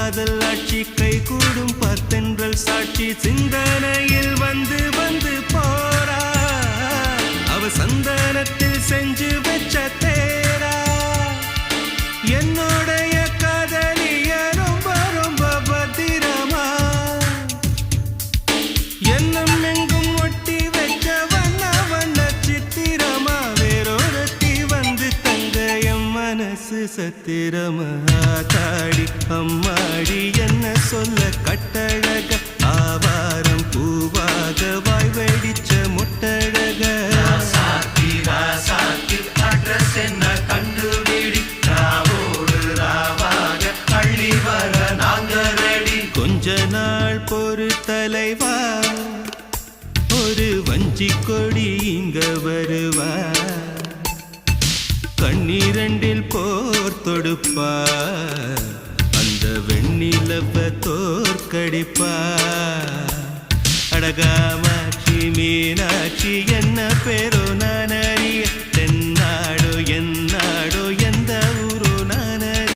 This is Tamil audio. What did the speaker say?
காதல் ஆட்சி கை கூடும் பத்தென்றல் சாட்சி சிந்தனையில் வந்து வந்து போறா அவ சந்தனத்தில் செஞ்சு வச்ச தேரா என்னோடைய காதலிய ரொம்ப ரொம்ப பத்திரமா என்னும் எங்கும் ஒட்டி வச்ச வண்ண வண்ண சித்திரமா வேறொருத்தி வந்து தங்க என் மனசு சத்திரமா தாடி அம்மாடி என்ன சொல்ல கட்டழக ஆவாரம் பூவாக வாய் வெடிச்ச முட்டழக அட்ரஸ் என்ன கண்டுபிடி ராவோடு ராவாக அள்ளி வர நாங்க ரெடி கொஞ்ச நாள் பொறு தலைவா ஒரு வஞ்சி கொடி இங்க வருவா கண்ணீரண்டில் போர் தொடுப்பா அந்த வெண்ணிலவ தோற்கடிப்பா அடகாமாட்சி மீனாட்சி என்ன பேர்